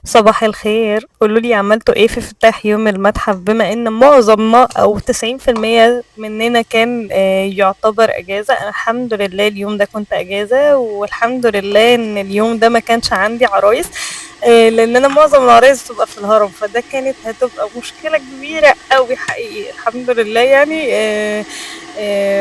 صباح الخير، قولوا لي عملتوا ايه في افتتاح يوم المتحف بما ان معظم او 90% مننا كان يعتبر اجازة. انا الحمد لله اليوم ده كنت اجازة، والحمد لله ان اليوم ده ما كانش عندي عرايس. لان انا معظم العرايس بتبقى في الهرم، فده كانت هتبقى مشكلة كبيرة قوي حقيقي. الحمد لله يعني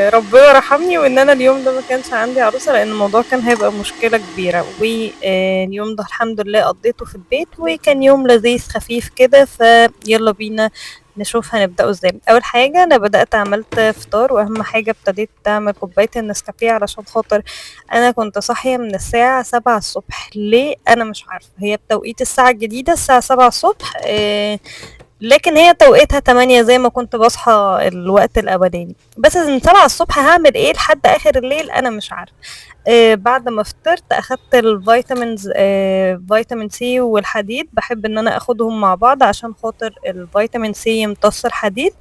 ربنا رحمني وان انا اليوم ده ما كانش عندي عروسة، لان الموضوع كان هيبقى مشكلة كبيرة. واليوم ده الحمد لله قضيته في البيت، وكان يوم لذيذ خفيف كده. فيلا بينا نشوف هنبدأه ازاي. اول حاجة انا بدأت عملت فطار، واهم حاجة ابتديت اعمل كوباية النسكافيه علشان خاطر انا كنت صاحية من الساعة 7 الصبح. ليه؟ انا مش عارفة، هي بتوقيت الساعة الجديدة الساعة 7 الصبح، لكن هي توقيتها 8 زي ما كنت باصحى الوقت الأولاني. بس من 7 الصبح هاعمل إيه لحد آخر الليل أنا مش عارفة. بعد ما فطرت أخدت الفيتامينز، فيتامين سي والحديد، باحب إن أنا آخدهم مع بعض عشان خاطر الفيتامين سي يمتص الحديد.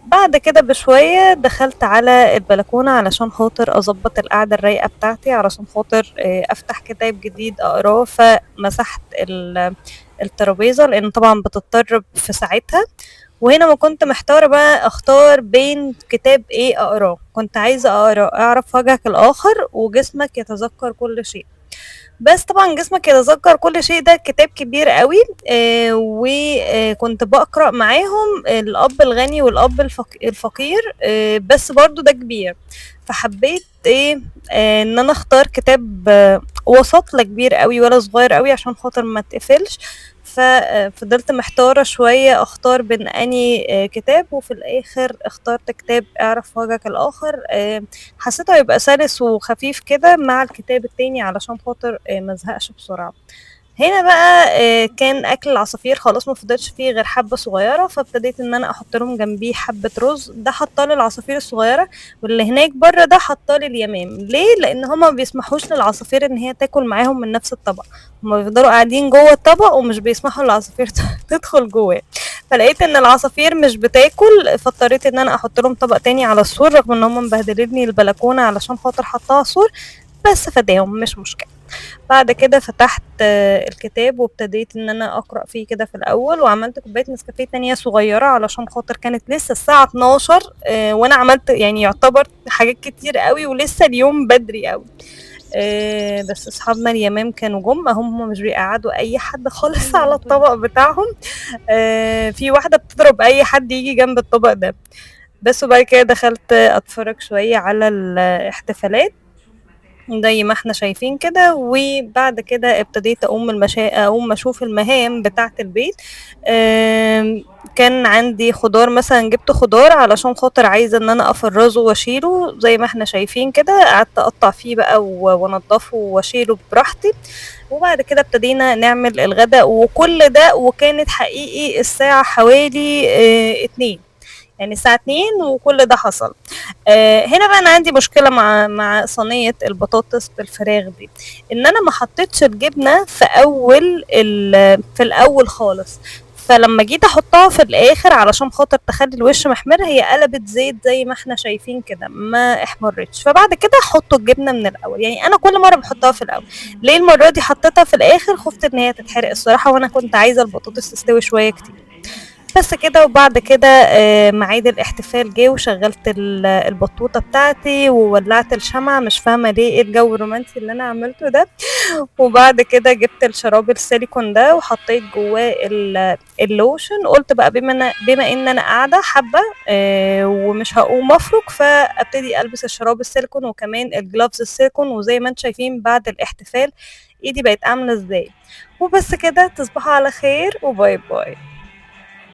بعد كده بشوية دخلت على البلكونة علشان خاطر أضبط القعدة الرايقة بتاعتي، علشان خاطر أفتح كتاب جديد أقراه. فمسحت الترابيزة لأن طبعا بتضطر في ساعتها. وهنا ما كنت محتارة بقى اختار بين كتاب ايه اقراه. كنت عايزة اقرا اعرف وجهك الاخر وجسمك يتذكر كل شيء. بس طبعا جسمك يتذكر كل شيء ده كتاب كبير قوي. وكنت بقرأ معاهم الأب الغني والأب الفقير. بس برضو ده كبير. فحبيت ايه، ان انا اختار كتاب وسط، لا كبير قوي ولا صغير قوي عشان خاطر ما تقفلش. ففضلت محتارة شوية اختار بين اني كتاب، وفي الاخر اخترت كتاب اعرف وجهك الاخر. حسيته هيبقى سلس وخفيف كده مع الكتاب التاني علشان خاطر مزهقش بسرعة. هنا بقى كان اكل العصافير خلاص ما فضلش فيه غير حبة صغيرة، فابتديت ان انا احط لهم جنبيه حبة رز. ده حطاه للعصافير الصغيرة، واللي هناك بره ده حطاه لليمام. ليه؟ لان هما ما بيسمحوش للعصافير ان هي تاكل معاهم من نفس الطبق. هما بيفضلوا قاعدين جوه الطبق ومش بيسمحوا للعصافير تدخل جواه. فلقيت ان العصافير مش بتاكل، فاضطريت ان انا احط لهم طبق تاني على السور، رغم ان هم مبهدليني البلكونه علشان خاطر حطها سور. بس فداهم مش مشكله. بعد كده فتحت الكتاب وابتديت ان انا اقرا فيه كده في الاول، وعملت كوبايه نسكافيه تانية صغيره علشان خاطر كانت لسه الساعه 12. وانا عملت يعني يعتبر حاجات كتير قوي ولسه اليوم بدري قوي. بس اصحابنا اليمام كانوا جم، هم مش بيقعدوا اي حد خالص على الطبق بتاعهم. في واحده بتضرب اي حد يجي جنب الطبق ده. بس وبعد كده دخلت اتفرج شويه على الاحتفالات زي ما احنا شايفين كده. وبعد كده ابتديت اقوم اشوف المهام بتاعة البيت. كان عندي خضار، مثلا جبت خضار علشان خاطر عايزة ان انا افرزه واشيله زي ما احنا شايفين كده. قعدت اقطع فيه بقى وانضفه واشيله براحتي. وبعد كده ابتدينا نعمل الغداء وكل ده، وكانت حقيقي الساعة حوالي 2، يعني الساعة 2 وكل ده حصل. هنا بقى انا عندي مشكله مع صينيه البطاطس بالفراخ دي، ان انا ما حطيتش الجبنه في الاول خالص. فلما جيت احطها في الاخر علشان خاطر تخلي الوش محمر، هي قلبت زيت زي ما احنا شايفين كده، ما احمرتش. فبعد كده حطوا الجبنه من الاول. يعني انا كل مره بحطها في الاول، ليه المره دي حطيتها في الاخر؟ خفت ان هي تتحرق الصراحه، وانا كنت عايزه البطاطس تستوي شويه كتير. بس كده. وبعد كده ميعاد الاحتفال جه، وشغلت البطوطة بتاعتي وولعت الشمعة. مش فاهمة ليه، ايه الجو الرومانسي اللي انا عملته ده. وبعد كده جبت الشراب السيليكون ده وحطيت جواه اللوشن. قلت بقى بما ان انا قاعدة حبة ومش هقوم افرك، فابتدي البس الشراب السيليكون وكمان الجلافز السيليكون. وزي ما انتم شايفين بعد الاحتفال ايدي بقت عاملة ازاي. وبس كده، تصبحوا على خير وباي باي.